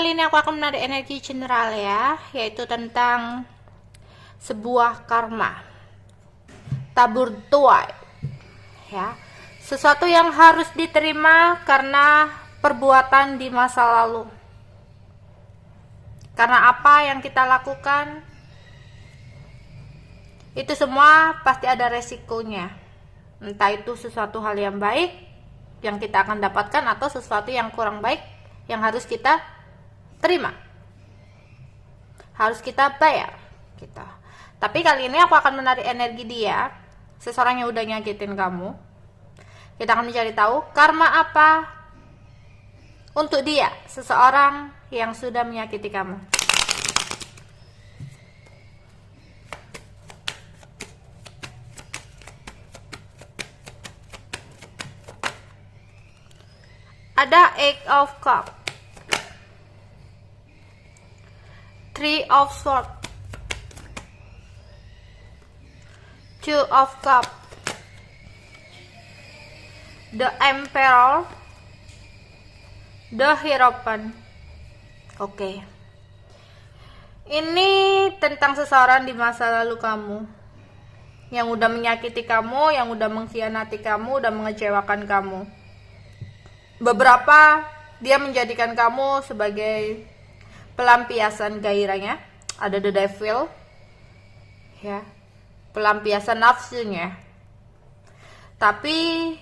kali ini aku akan menarik energi general ya, yaitu tentang sebuah karma, tabur tuai ya, sesuatu yang harus diterima karena perbuatan di masa lalu. Karena apa yang kita lakukan itu semua pasti ada resikonya, entah itu sesuatu hal yang baik yang kita akan dapatkan atau sesuatu yang kurang baik yang harus kita terima, harus kita bayar gitu. Tapi kali ini aku akan menarik energi dia, seseorang yang udah nyakitin kamu. Kita akan mencari tahu karma apa untuk dia, seseorang yang sudah menyakiti kamu. Ada Eight of Cups, Three of Swords, Two of Cups, The Emperor, The Hierophant. Oke. Ini tentang seseorang di masa lalu kamu yang udah menyakiti kamu, yang udah mengkhianati kamu, udah mengecewakan kamu. Beberapa dia menjadikan kamu sebagai pelampiasan gairahnya. Ada the devil ya, pelampiasan nafsunya. Tapi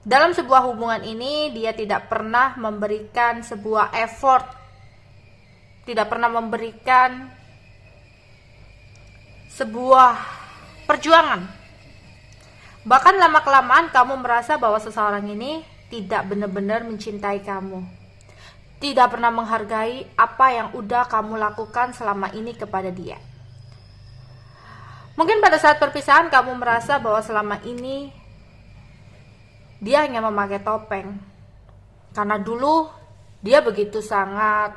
dalam sebuah hubungan ini dia tidak pernah memberikan sebuah effort, tidak pernah memberikan sebuah perjuangan. Bahkan lama-kelamaan kamu merasa bahwa seseorang ini tidak benar-benar mencintai kamu, tidak pernah menghargai apa yang udah kamu lakukan selama ini kepada dia. Mungkin pada saat perpisahan kamu merasa bahwa selama ini dia hanya memakai topeng, karena dulu dia begitu sangat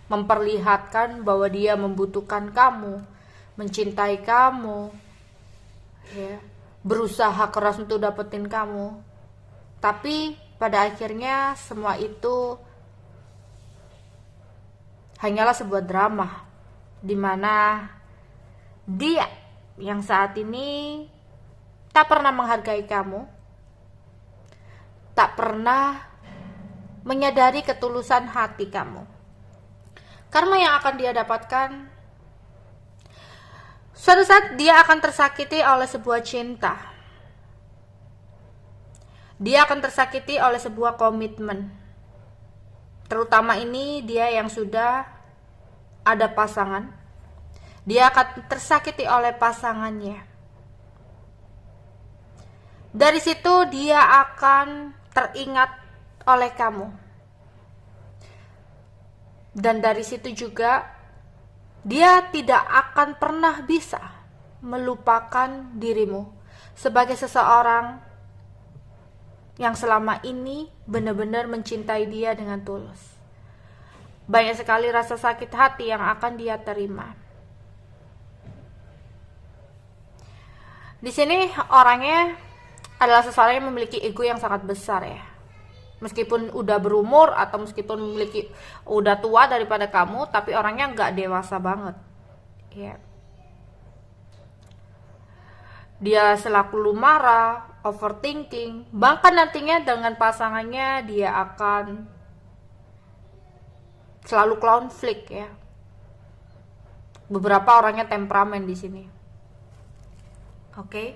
memperlihatkan bahwa dia membutuhkan kamu, mencintai kamu ya, berusaha keras untuk dapetin kamu. Tapi pada akhirnya semua itu hanyalah sebuah drama, di mana dia yang saat ini tak pernah menghargai kamu, tak pernah menyadari ketulusan hati kamu. Karma yang akan dia dapatkan, suatu saat dia akan tersakiti oleh sebuah cinta. Dia akan tersakiti oleh sebuah komitmen. Terutama ini dia yang sudah ada pasangan. Dia akan tersakiti oleh pasangannya. Dari situ dia akan teringat oleh kamu. Dan dari situ juga dia tidak akan pernah bisa melupakan dirimu sebagai seseorang yang selama ini benar-benar mencintai dia dengan tulus. Banyak sekali rasa sakit hati yang akan dia terima. Di sini orangnya adalah seseorang yang memiliki ego yang sangat besar ya. Meskipun udah berumur atau meskipun udah tua daripada kamu, tapi orangnya nggak dewasa banget. Ya. Dia selalu marah, overthinking, bahkan nantinya dengan pasangannya dia akan selalu konflik ya. Beberapa orangnya temperamen di sini. Oke.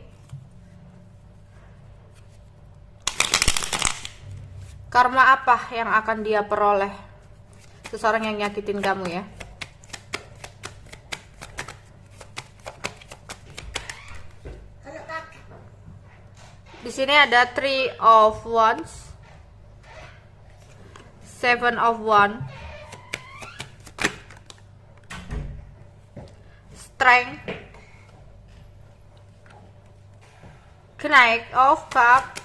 Karma apa yang akan dia peroleh? Seseorang yang nyakitin kamu ya. Di sini ada Three of Wands, Seven of Wands, Strength, Knight of Cups,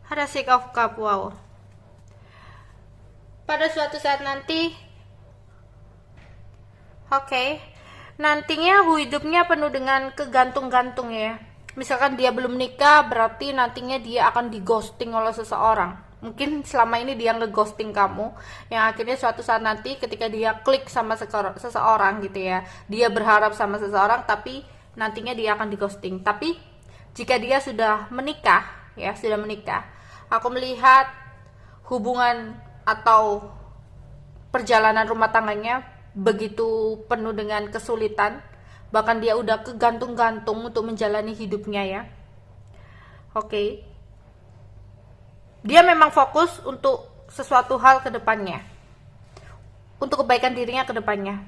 ada Six of Cups. Wow. Pada suatu saat nanti, nantinya hidupnya penuh dengan kegantung-gantung ya. Misalkan dia belum nikah, berarti nantinya dia akan di ghosting oleh seseorang. Mungkin selama ini dia nge-ghosting kamu, yang akhirnya suatu saat nanti ketika dia klik sama seseorang gitu ya, dia berharap sama seseorang, tapi nantinya dia akan di ghosting. Tapi jika dia sudah menikah, ya sudah menikah, aku melihat hubungan atau perjalanan rumah tangganya begitu penuh dengan kesulitan, bahkan dia udah kegantung-gantung untuk menjalani hidupnya ya. Oke. Dia memang fokus untuk sesuatu hal ke depannya, untuk kebaikan dirinya ke depannya.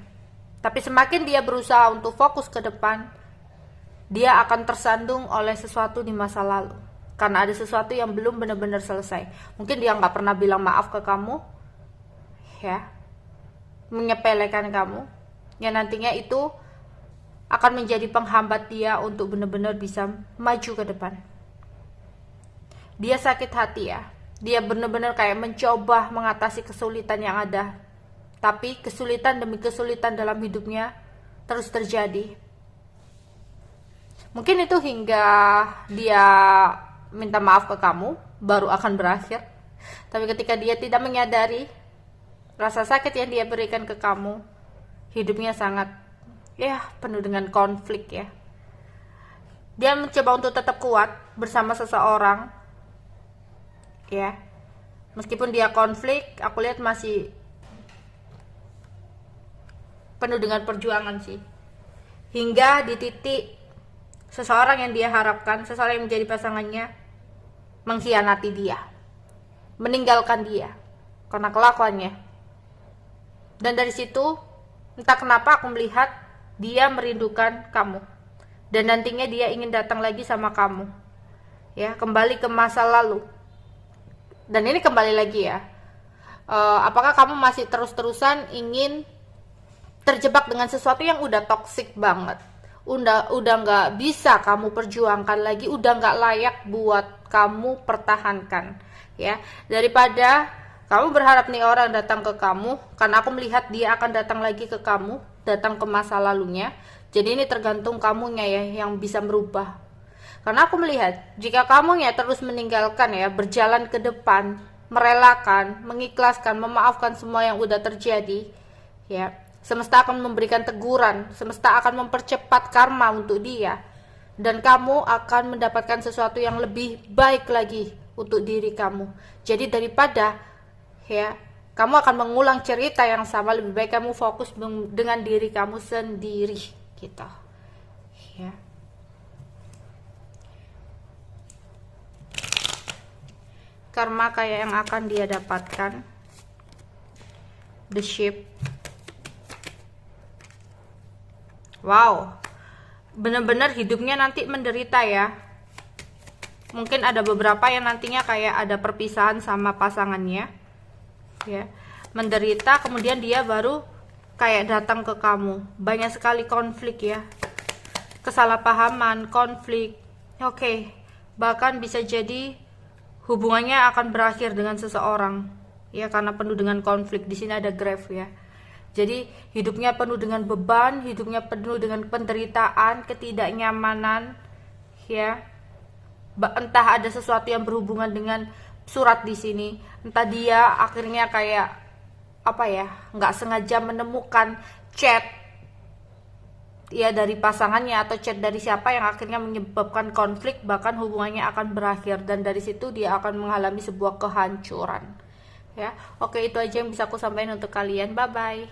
Tapi semakin dia berusaha untuk fokus ke depan, dia akan tersandung oleh sesuatu di masa lalu. Karena ada sesuatu yang belum benar-benar selesai. Mungkin dia nggak pernah bilang maaf ke kamu, ya, menyepelekan kamu, yang nantinya itu akan menjadi penghambat dia untuk benar-benar bisa maju ke depan. Dia sakit hati ya, dia benar-benar kayak mencoba mengatasi kesulitan yang ada, tapi kesulitan demi kesulitan dalam hidupnya terus terjadi. Mungkin itu hingga dia minta maaf ke kamu baru akan berakhir. Tapi ketika dia tidak menyadari rasa sakit yang dia berikan ke kamu, hidupnya sangat penuh dengan konflik ya. Dia mencoba untuk tetap kuat bersama seseorang ya, meskipun dia konflik, aku lihat masih penuh dengan perjuangan sih. Hingga di titik seseorang yang dia harapkan, seseorang yang menjadi pasangannya, mengkhianati dia, meninggalkan dia karena kelakuannya. Dan dari situ entah kenapa aku melihat dia merindukan kamu, dan nantinya dia ingin datang lagi sama kamu ya, kembali ke masa lalu. Dan ini kembali lagi ya, apakah kamu masih terus-terusan ingin terjebak dengan sesuatu yang udah toksik banget, udah nggak bisa kamu perjuangkan lagi, udah nggak layak buat kamu pertahankan ya, daripada kamu berharap nih orang datang ke kamu, karena aku melihat dia akan datang lagi ke kamu, datang ke masa lalunya. Jadi ini tergantung kamunya ya yang bisa merubah. Karena aku melihat jika kamu ya terus meninggalkan ya, berjalan ke depan, merelakan, mengikhlaskan, memaafkan semua yang udah terjadi ya, semesta akan memberikan teguran, semesta akan mempercepat karma untuk dia, dan kamu akan mendapatkan sesuatu yang lebih baik lagi untuk diri kamu. Jadi daripada ya kamu akan mengulang cerita yang sama, lebih baik kamu fokus dengan diri kamu sendiri gitu ya. Karma kayak yang akan dia dapatkan, the ship. Wow, bener-bener hidupnya nanti menderita ya. Mungkin ada beberapa yang nantinya kayak ada perpisahan sama pasangannya ya, menderita, kemudian dia baru kayak datang ke kamu. Banyak sekali konflik ya, kesalahpahaman, konflik. Oke, bahkan bisa jadi hubungannya akan berakhir dengan seseorang ya, karena penuh dengan konflik. Di sini ada grave ya. Jadi hidupnya penuh dengan beban, hidupnya penuh dengan penderitaan, ketidaknyamanan ya. Entah ada sesuatu yang berhubungan dengan surat di sini, entah dia akhirnya kayak apa ya, nggak sengaja menemukan chat ya dari pasangannya atau chat dari siapa yang akhirnya menyebabkan konflik, bahkan hubungannya akan berakhir, dan dari situ dia akan mengalami sebuah kehancuran ya. Oke, itu aja yang bisa aku sampaikan untuk kalian. Bye bye.